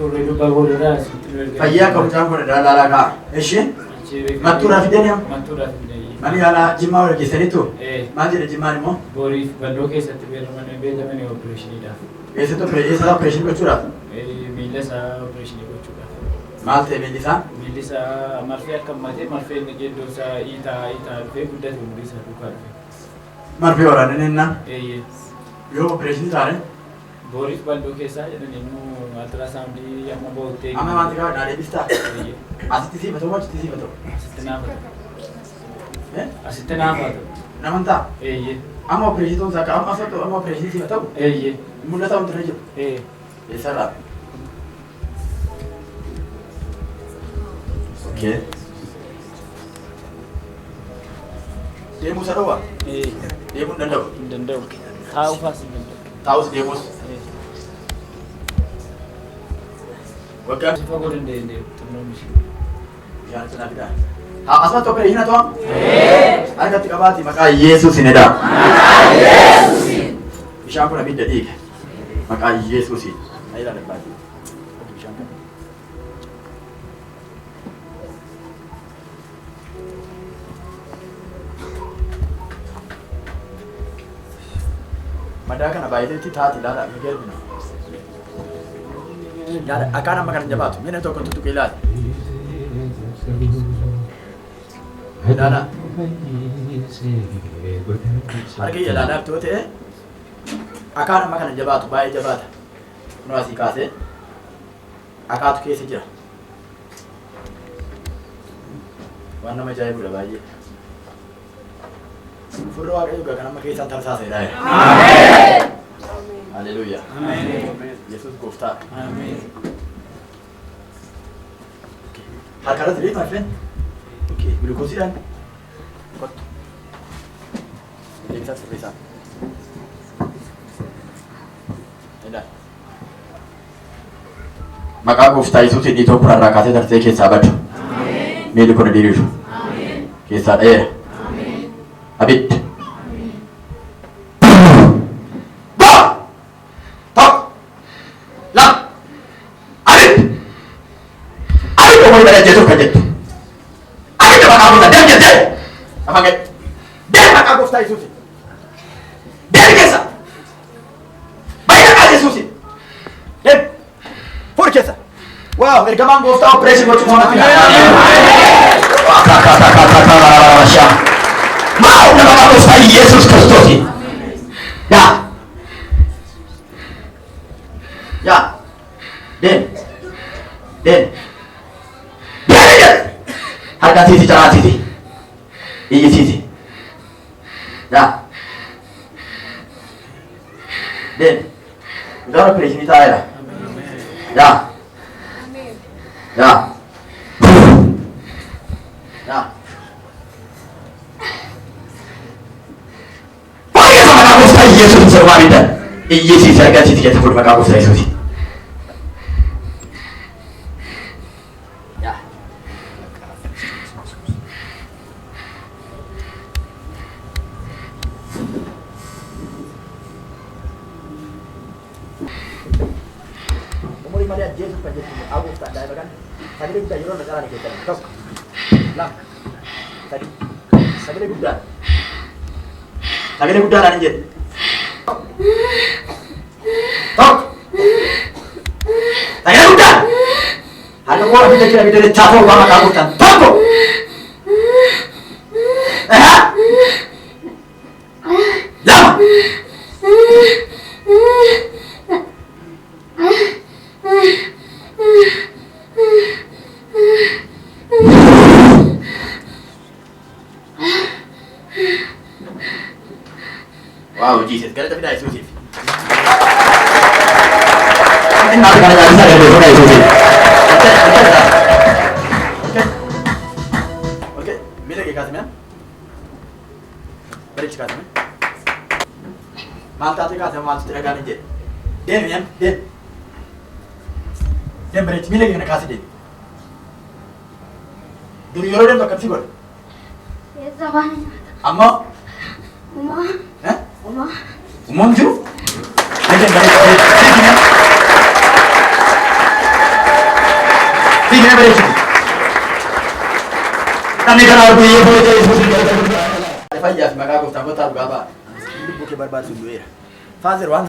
Turre du bagoorraa fayyaa qabu jaan kun dhalaa laa ishee mattuudhaaf fidanii mattuudhaaf fidanii mani haala jimmaa wal keessaniitu maal jedhe jimmaan immoo boriif bandoo keessatti beekamanii opereeshiniidhaaf eessa opereeshinii gochuudhaaf miila isaa opereeshinii gochuudhaaf maal ta'e miilli isaa marfee akka matee marfee inni geddoo isaa iitaa dhufee guddate umurii isaa duukaa dhufe marfee waraananii innaan eeyyee yoo opereeshinii taane boriif bandoo keessaa jedhanii immoo altiraasaawundii amma boottee amma wanti kaa naa deebistaa asitti siifatu moo achitti siifatu asitti naafatu namantaa eeyyee amma opereeshinii ta'uu isaa amma opereeshinii siifatamu eeyyee mul'ata wanti na jiru eessarraa okay deemuu isa dhowwa deemuu hin danda'u taa'uufaas hin danda'u taa'us deemus waggaa fagoo danda'e xinnoomisi yaantu na fidaa asumatti opereeshina to'am harkatti qabaati maqaa Yesuus hin edaa bishaan kun abidda dhiiga maqaa Yesuus na ilaala baay'ee bishaan kun madaa kana baay'eetti taati ilaala migeelbina akkaan amma kana jabaatu mina tokko tuttuqe ilaali ilaala harki ilaalaaf too ta'e akkaan amma kana jabaatu baay'ee jabaata nu asii kaasee akaatu keessa jira waan nama ajaa'ibudha baay'ee furra waaqayyo kan amma keessaan tarsaasa jedhaa Haleluya. Yesus gooftaa. Harka irratti my friend. Okay, glukoosiidhaan kottu. Deemsaa sirreessaa. Maqaa gooftaa Yesuusiin dhiitoo kurarraa kaasee tarsee keessaa baddu. Miilli kun diriiru. Keessaa dheera. Abidda. Dari Yesus kan itu. Aku coba kamu sadar jadi. Apa kan? Dia maka aku stay Yesus. Dia kesa. Banyak kali Yesus. Dia. Por kesa. Wow, mereka mau stop operasi buat semua nanti. Mau nama kamu stay Yesus Kristus. Ya. Ya. Den. Harga sisi cara sisi, iya sisi, ya, Den, udah operasi ini saya, ya, ya, pakai sama kamu saya Yesus semua ini, iya sisi harga sisi kita pun kamu saya Yesus. Melihat Yesus pada August tak ada kan? Tadi dia bukan negara ni kita. Tok. Lang. Tadi dia bukan. Tadi dia bukan lah ni. Tok. Tadi dia bukan. Ada orang kita kira capo sama kamu kan. Tok. Lama. Wow, Jesus, kaya tapi dah Yesus. Kenapa kaya bisa ada Yesus Yesus? Okay, bila kita kasih mana? Beri kita kasih mana? Mantap kita kasih mantap kita kasih je. Den ya, den. Den beri bila kita kasih den. Dulu orang dah kasih bol. Ya zaman. Amma. Uma. Eh? Uma. Umonju? Den beri. mana berechu. Kami kan aku ye boleh jadi susu dia. Fayas maka aku tak tahu apa. Ini bukan barbar sudu ya. Father one.